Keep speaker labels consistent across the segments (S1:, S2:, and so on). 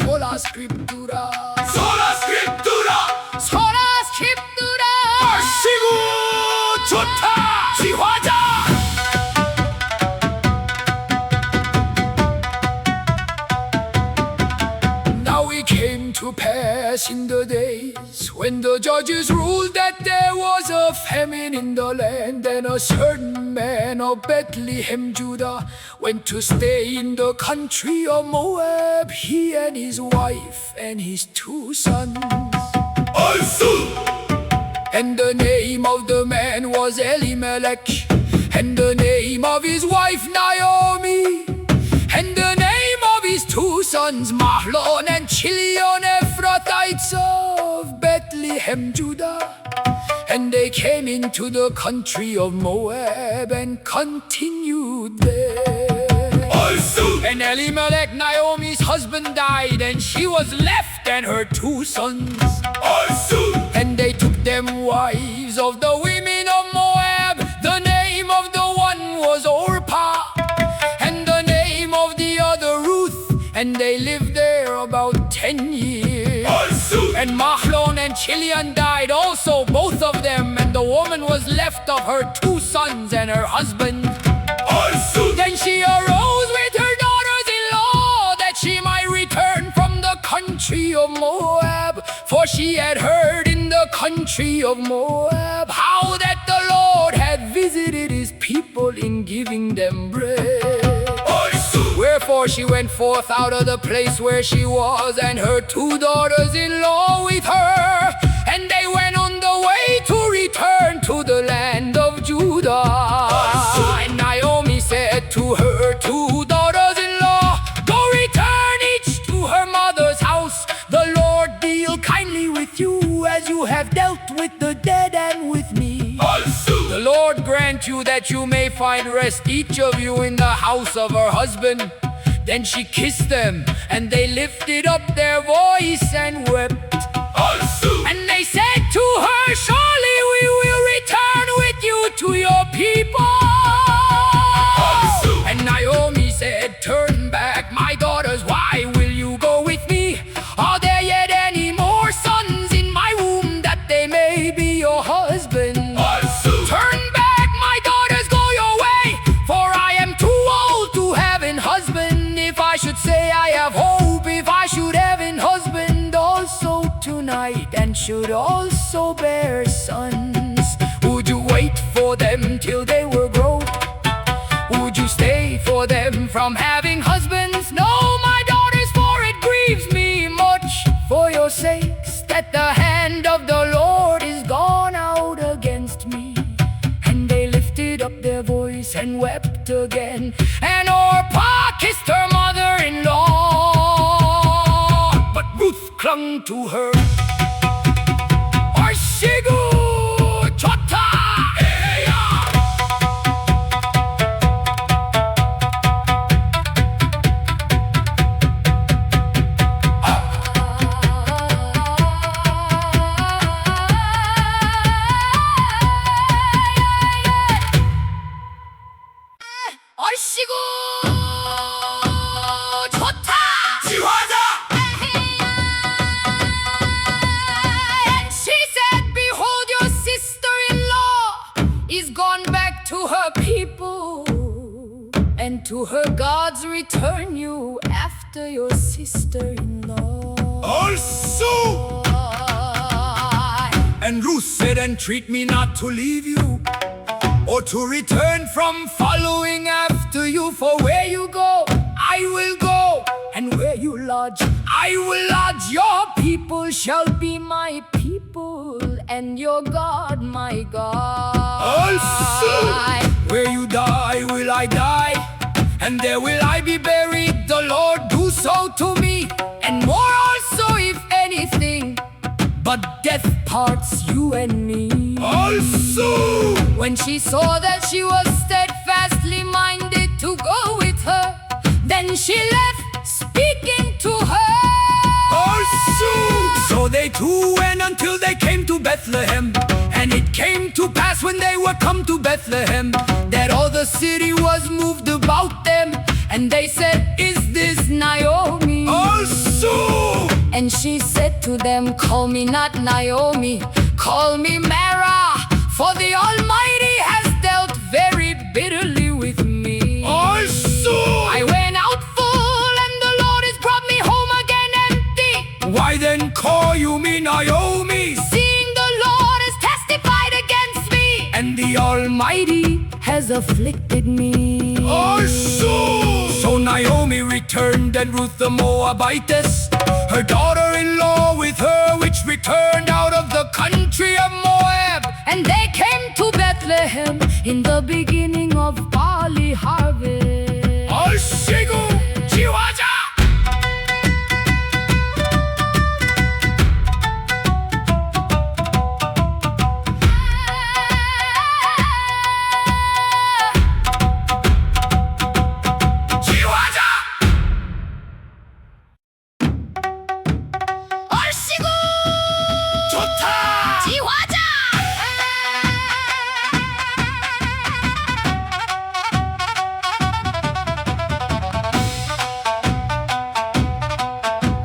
S1: sola scriptura,
S2: sola scriptura.
S1: sola scriptura.
S2: 얼씨구 좋다 지화자.
S1: Now it came to pass in the days when the judges ruled that there was a famine in the land, and a certain man of Bethlehem, Judah, went to stay in the country of Moab, he and his wife and his 2 sons.
S2: 얼쑤.
S1: And the name of the man was Elimelech, and the name of his wife Naomi, and the name of his 2 sons Mahlon and Chilion, Ephrathites of Bethlehem, Judah. And they came into the country of Moab and continued there.
S2: 얼쑤.
S1: And Elimelech, Naomi's husband, died, and she was left and her 2 sons.
S2: 얼쑤.
S1: And they took them wives of the women of Moab. The name of the one was Orpah, and the name of the other Ruth. And they lived there about 10 years.
S2: 얼쑤.
S1: And Mahlon and Chilion died also, both of them. And the woman was left of her 2 sons and her husband.
S2: 얼쑤.
S1: Then she arose with her daughters-in-law, that she might return from the country of Moab. For she had heard in the country of Moab how that the Lord had visited his people in giving them bread.
S2: 얼쑤.
S1: Wherefore she went forth out of the place where she was, and her 2 daughters-in-law with her. And they went on the way to return to the land of Judah. And Naomi said to her 2 daughters-in-law, go return each to her mother's house. The Lord deal kindly with you as you have dealt with the dead and with me.
S2: 얼쑤.
S1: The Lord grant you that you may find rest, each of you in the house of her husband. Then she kissed them, and they lifted up their voice and wept.
S2: 얼쑤.
S1: And they said to her, surely we will return with you to your people.
S2: 얼쑤.
S1: And Naomi said, turn back, my daughters, why will you go with me? Are there yet any more sons in my womb, that they may be your husband?
S2: 얼쑤.
S1: Turn back, my daughters, go your way, for I am too old to have an husband. If I should say I have hope, if I should have an husband also tonight, and should also bear sons, would you wait for them till they were grown? Would you stay for them from having husbands? No, my daughters, for it grieves me much for your sakes, that the hand of the Lord is gone out against me. And they lifted up their voice and wept again. And Orpah kissed her mother-in-law, but Ruth clung to her. 얼씨구 좋다. 얼씨구 좋다.
S2: 지화자.
S1: And she said, behold, your sister-in-law is gone back to her people, and to her gods return you after your sister-in-law.
S2: 얼쑤.
S1: And Ruth said, entreat me not to leave you, or to return from following after you. For where you go, I will go, and where you lodge, I will lodge. Your people shall be my people, and your God my God.
S2: 얼쑤.
S1: Where you die will I die, and there will I be buried. The Lord do so to me, and more also, if anything but death parts you and me.
S2: 얼쑤.
S1: When she saw that she was steadfastly minded to go with her, then she left, speaking to her.
S2: 얼쑤.
S1: So they two went until they came to Bethlehem. And it came to pass when they were come to Bethlehem, that all the city was moved about them. And they said, is this Naomi?
S2: 얼쑤.
S1: And she said to them, call me not Naomi, call me Mara, for the Almighty has dealt very bitterly with me. I went out full and the Lord has brought me home again empty.
S2: Why then call you me Naomi?
S1: Seeing the Lord has testified against me,
S2: And the Almighty.
S1: has afflicted me.
S2: So Naomi returned, and Ruth the Moabitess, her daughter-in-law with her, which returned out of the country of Moab.
S1: And they came to Bethlehem in the beginning of barley harvest.
S2: 얼씨구 지화자.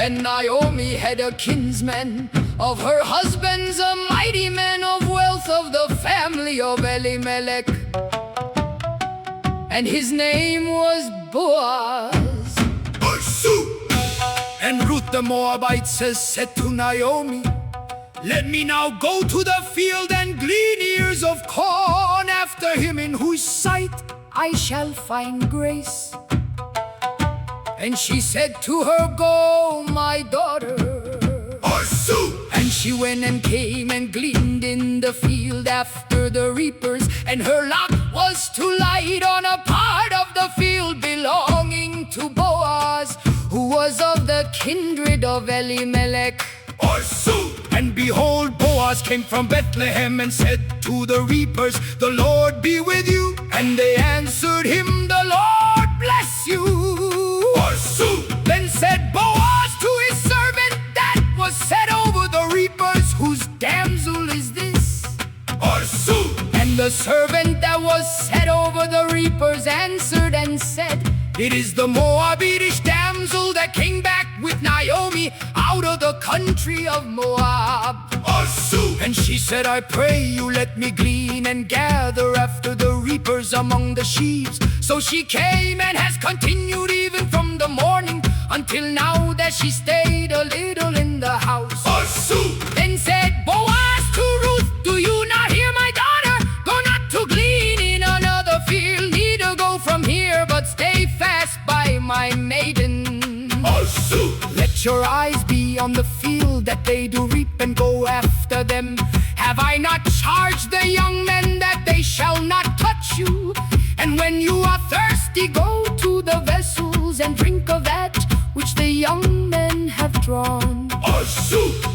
S1: And Naomi had a kinsman of her husband's, a mighty man of wealth of the family of Elimelech. And his name was Boaz.
S2: And Ruth the Moabitess said to Naomi, let me now go to the field and glean ears of corn after him in whose sight
S1: I shall find grace.
S2: And she said to her, go, my daughter.
S1: And she went and came and gleaned in the field after the reapers. And her lot was to light on a part of the field belonging to Boaz, who was of the kindred of Elimelech.
S2: And behold, Boaz came from Bethlehem and said to the reapers, the Lord be with you. And they answered him, the Lord bless you. Then said Boaz to his servant that was set over the reapers, whose damsel is this?
S1: And the servant that was set over the reapers answered and said,
S2: it is the Moabitish damsel that came back with Naomi out of the country of Moab. And she said, I pray you let me glean and gather after the reapers among the sheaves. So she came and has continued even from the morning until now, that she stayed a little in the house.
S1: Then said Boaz to Ruth, do you not hear, my daughter? Go not to glean in another field, neither go from here, but stay fast by my maiden.
S2: Let your eyes be on the field that they do reap, and go after them. Have I not charged the young men that they shall not touch you? And when you are thirsty, go to the vessels and drink of that which the young men have drawn.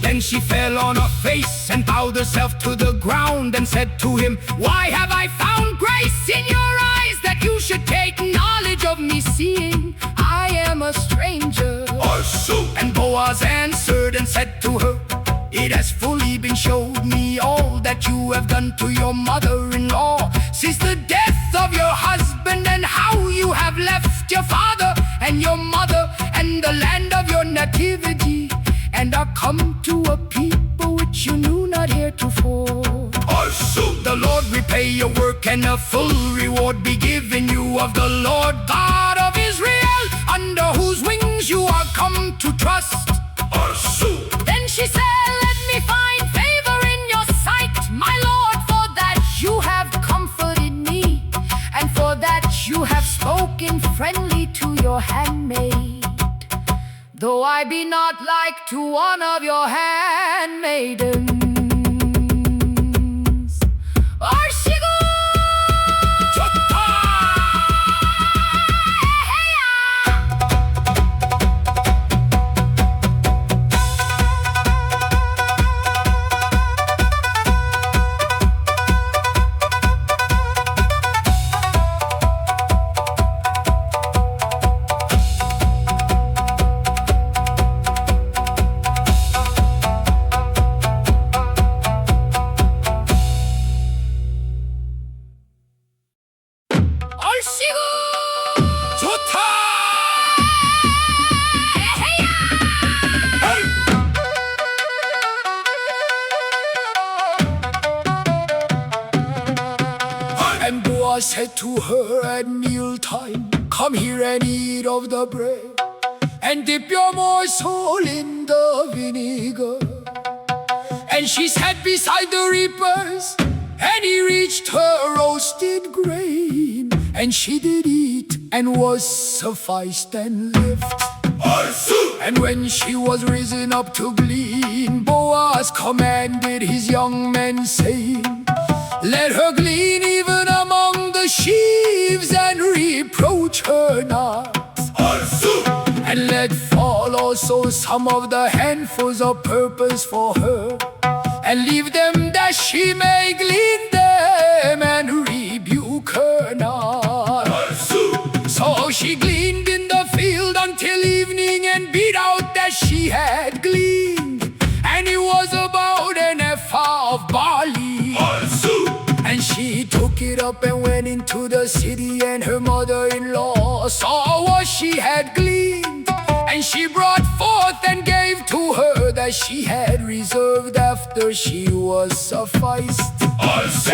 S2: Then she fell on her face and bowed herself to the ground and said to him, why have I found grace in your eyes, that you should take knowledge of me, seeing I am a stranger? And Boaz answered and said to her, it has fully been showed me all that you have done to your mother-in-law since the death of your husband, and how you have left your father and your mother and the land of your nativity, and are come to a people which you knew not heretofore. The Lord repay your work, and a full reward be given you of the Lord God of Israel, under whose wings you are come to trust.
S1: Then she said, let me find favor in your sight, my Lord, for that you have comforted me, and for that you have spoken friendly to your handmaid. Though I be not like to one of your handmaidens.
S2: said to her at mealtime, "Come here and eat of the bread, and dip your morsel in the vinegar." And she sat beside the reapers, and he reached her roasted grain. And she did eat, and was sufficed and lived. And when she was risen up to glean, Boaz commanded his young men, saying, "Let her glean even among the sheaves, and reproach her not. And let fall also some of the handfuls of purpose for her, and leave them that she may glean them, and rebuke her not." So she gleaned in the field until evening, and beat out that she had gleaned. And it was about an ephah of barley. And she took it up and went into the city, and her mother-in-law saw what she had gleaned. And she brought forth and gave to her that she had reserved after she was sufficed.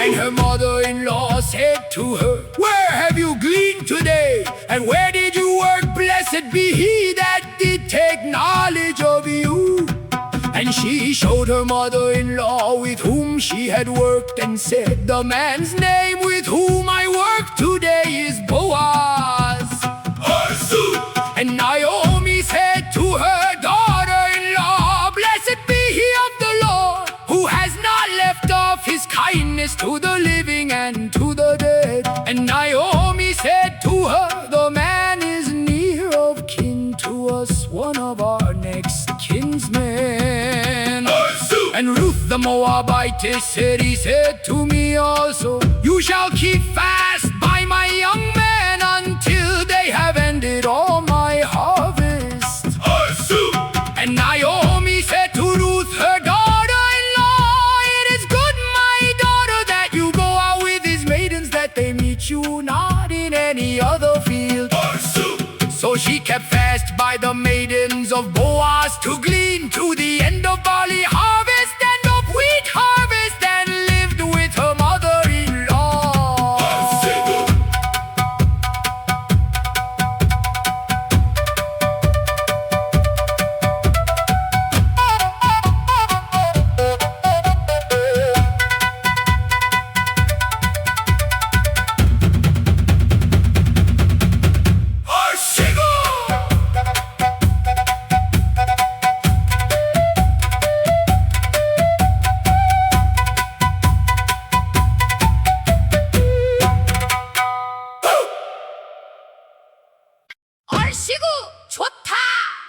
S2: And her mother-in-law said to her, "Where have you gleaned today? And where did you work? Blessed be he that did take knowledge of you." And she showed her mother-in-law with whom she had worked, and said, "The man's name with whom I work today is Boaz." And Naomi said to her daughter-in-law, "Blessed be he of the Lord, who has not left off his kindness to the living and to the dead." And Naomi said to her, "The man is near of kin to us, one of our next kinsmen." And Ruth the Moabitess said, "He said to me also, you shall keep fast by my young men until they have ended all my harvest." And Naomi said to Ruth, her daughter-in-law, "It is good, my daughter, that you go out with his maidens, that they meet you not in any other field." So she kept fast by the maidens of Boaz to glean to the end of barley harvest and of wheat harvest, and lived with her mother-in-law.
S1: 얼씨구 좋다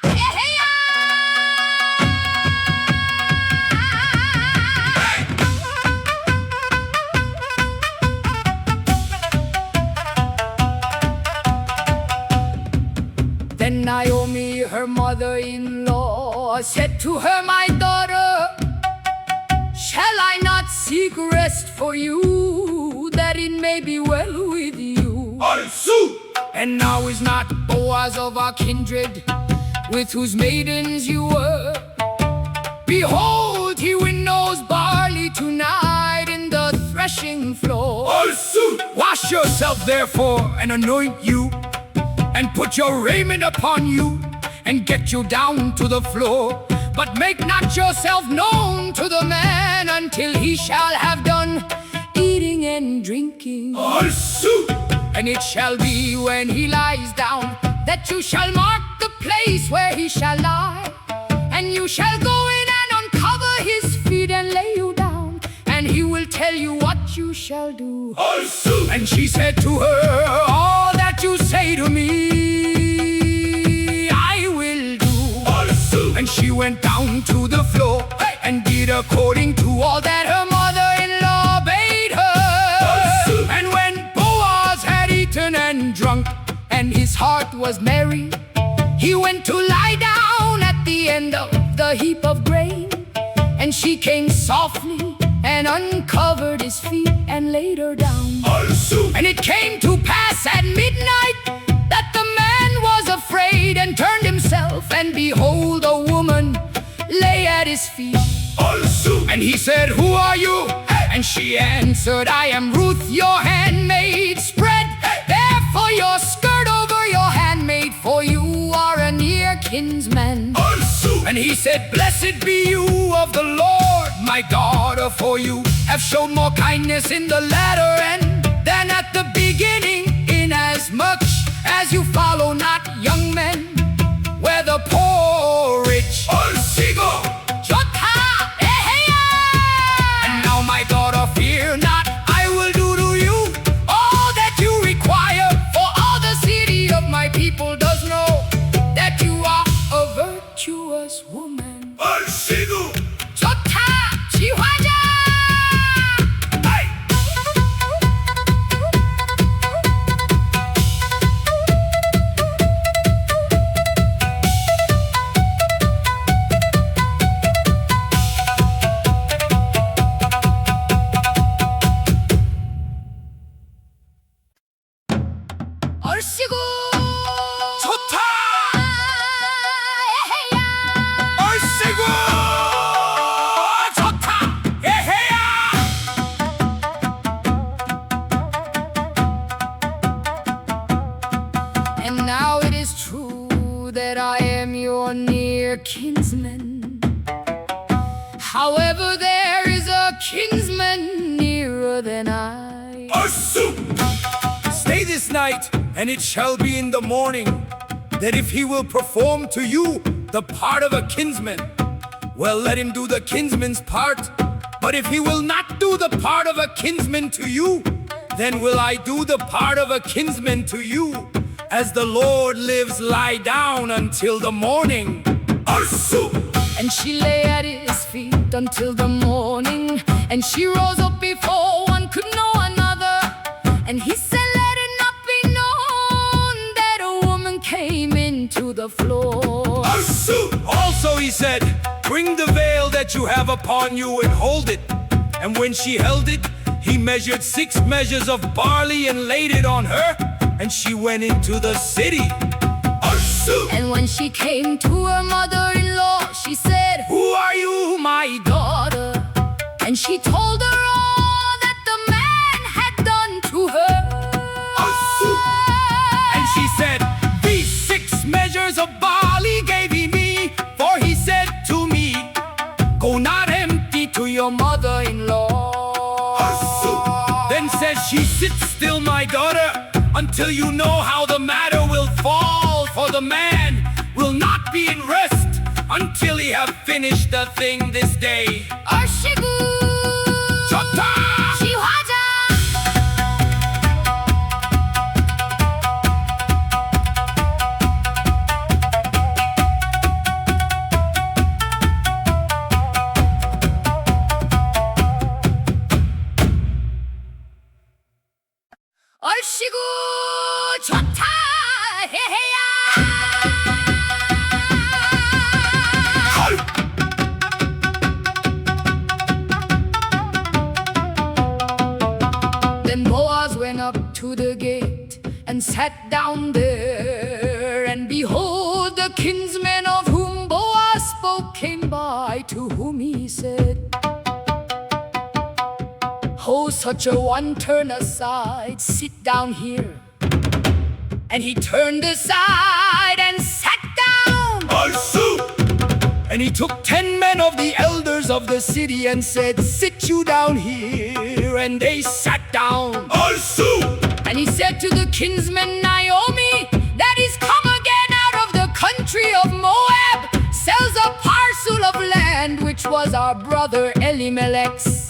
S1: 에헤야.
S2: Then Naomi, her mother-in-law, said to her, "My daughter, shall I not seek rest for you, that it may be well with you? And now is not Boaz of our kindred, with whose maidens you were? Behold, he winnows barley tonight in the threshing floor. Wash yourself therefore, and anoint you, and put your raiment upon you, and get you down to the floor. But make not yourself known to the man until he shall have done eating and drinking. And it shall be when he lies down, that you shall mark the place where he shall lie. And you shall go in and uncover his feet, and lay you down, and he will tell you what you shall do." And she said to her, "All that you say to me, I will do." And she went down to the floor, and did according to all that her mother-in-law bade her. And when Boaz had eaten and drunk, and his heart was merry, he went to lie down at the end of the heap of grain. And she came softly and uncovered his feet, and laid her down. And it came to pass at midnight, that the man was afraid, and turned himself, and behold, a woman lay at his feet. And he said, "Who are you?" And she answered, "I am Ruth, your handmaid. Spread kinsman.
S1: And he said, "Blessed be you of the Lord, my daughter, for you have shown more kindness in the latter end than at the beginning, inasmuch as you follow not young men, whether poor or rich." 좋다! 에헤야! And now, my daughter, fear not, I will do to you all that you require, for all the city of my people does know that you are a virtuous woman. 좋다! 지화자!
S2: 얼씨구!
S1: 좋다!
S2: 에헤야!
S1: 얼씨구! 좋다! 예헤야!
S2: And now it is true that I am your near kinsman. However, there is a kinsman nearer than I.
S1: Stay this night, and it shall be in the morning that if he will perform to you the part of a kinsman, well, let him do the kinsman's part. But if he will not do the part of a kinsman to you, then will I do the part of a kinsman to you. As the Lord lives, lie down until the morning.
S2: And she lay at his feet until the morning, and she rose up before one could know another. And he said, let it not be known that a woman came into the floor.
S1: Also he said, bring the veil that you have upon you and hold it. And when she held it, he measured 6 measures of barley and laid it on her, and she went into the city.
S2: And when she came to her mother-in-law, she said,
S1: Who are you, my
S2: daughter? And she told her all that the man had done to her.
S1: And she said, these 6 measures of barley gave he me, for he said to me, go not empty to your mother-in-law. Then says she, sit still, my daughter, until you know how the matter will fall. For the man will not be in rest until he have finished the thing this day.
S2: 얼씨구
S1: 좋다!
S2: 지화자! 얼씨구 좋다! 헤헤야! Then Boaz went up to the gate and sat down there. And behold, the kinsman of whom Boaz spoke came by, to whom he said, oh, such a one, turn aside, sit down here. And he turned aside and sat down.
S1: And he took 10 men of the elders of the city and said, sit you down here. And they sat down.
S2: And he said to the kinsman Naomi, that is come again out of the country of Moab, sells a parcel of land which was our brother Elimelech's.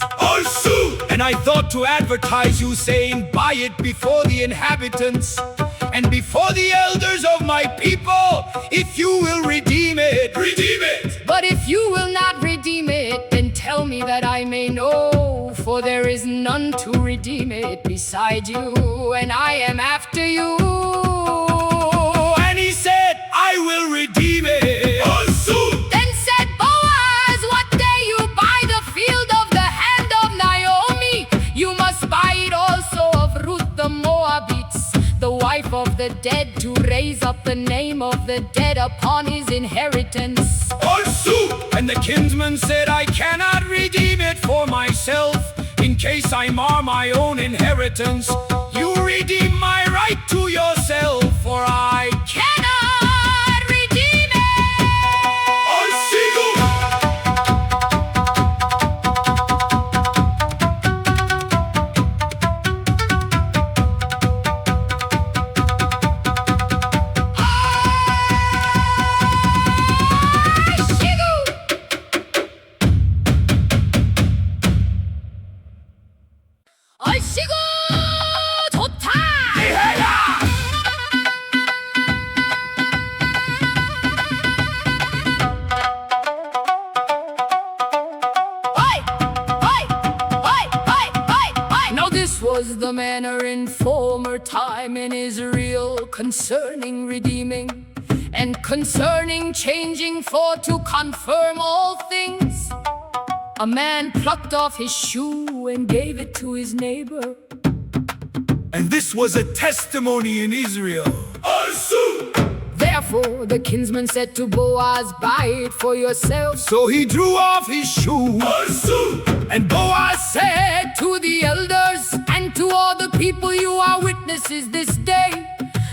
S1: And I thought to advertise you, saying, buy it before the inhabitants and before the elders of my people. If you will redeem it, redeem it.
S2: But if you will not redeem it, then tell me that I may know, for there is none to redeem it beside you, and I am after you.
S1: And he said, I will redeem it.
S2: Then said Boaz, what day you buy the field of the hand of Naomi, you must buy it also of Ruth the Moabites, the wife of the dead, to raise up the name of the dead upon his inheritance.
S1: And the kinsman said, I cannot redeem it for myself, in case I mar my own inheritance. You redeem my right to yourself, for I
S2: cannot redeem it. the manner in former time in Israel concerning redeeming and concerning changing, for to confirm all things. A man plucked off his shoe and gave it to his neighbor.
S3: And this was a testimony in Israel.
S2: Therefore the kinsman said to Boaz, buy it for yourself.
S3: So he drew off his shoe.
S2: And Boaz said to the elders and to all the people, you are witnesses this day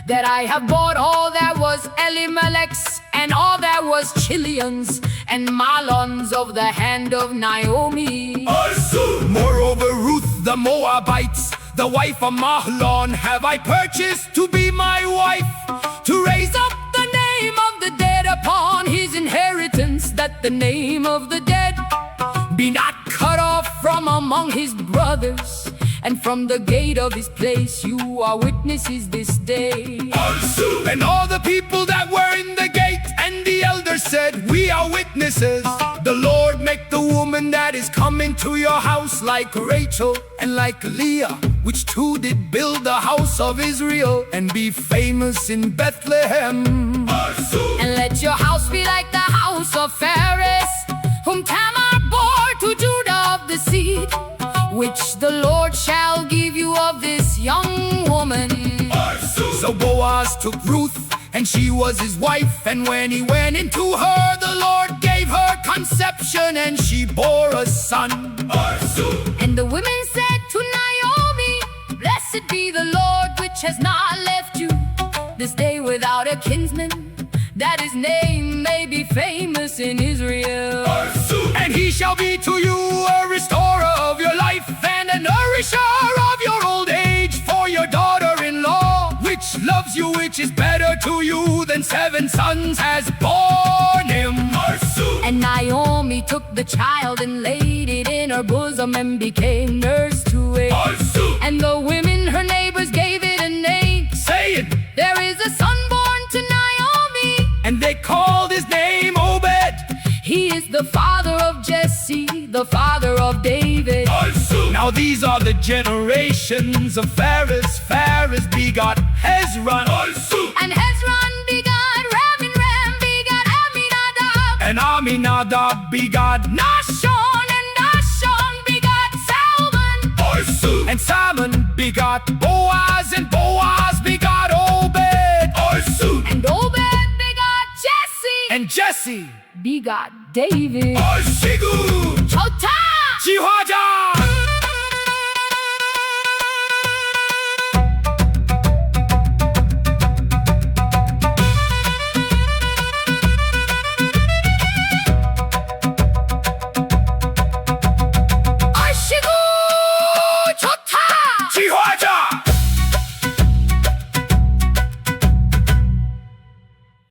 S2: that I have bought all that was Elimelech's and all that was Chilion's and Mahlon's of the hand of Naomi.
S3: Moreover, Ruth the Moabites, the wife of Mahlon, have I purchased to be my wife,
S2: to raise up the name of the dead upon his inheritance, that the name of the dead be not cut off from among his brothers. And from the gate of his place you are witnesses this day.
S3: And all the people that were in the gate and the elders said, we are witnesses. The Lord make the woman that is come into your house like Rachel and like Leah, which two did build the house of Israel, and be famous in Bethlehem.
S2: And let your house be like the house of Phares, whom Tamar bore to Judah of the seed, which the Lord shall give you of this young woman.
S3: So Boaz took Ruth, and she was his wife. And when he went into her, the Lord gave her conception, and she bore a son.
S2: And the women said to Naomi, blessed be the Lord, which has not left you this day without a kinsman, that his name may be famous in Israel.
S3: And he shall be to you a restorer of your life, and a nourisher of your old age, for your daughter-in-law, which loves you, which is better to you than 7 sons, has borne him.
S2: And Naomi took the child and laid it in her bosom, and became nurse to it. And the women, her neighbors, gave it a name,
S3: saying,
S2: there is a son born to Naomi.
S3: And they called his name Obed.
S2: He is the father of Jesse, the father of David.
S3: Now these are the generations of Phares. Phares begot Hezron.
S2: And Hezron begot Ram, and Ram begot Aminadab.
S3: And Aminadab begot
S2: Nahshon, and Nahshon begot Salmon.
S3: And Salmon begot Boaz, and Boaz begot Obed.
S2: And Obed begot Jesse,
S3: And Jesse
S2: begot David.
S3: Shigu
S2: Chota!
S3: Chihuahua.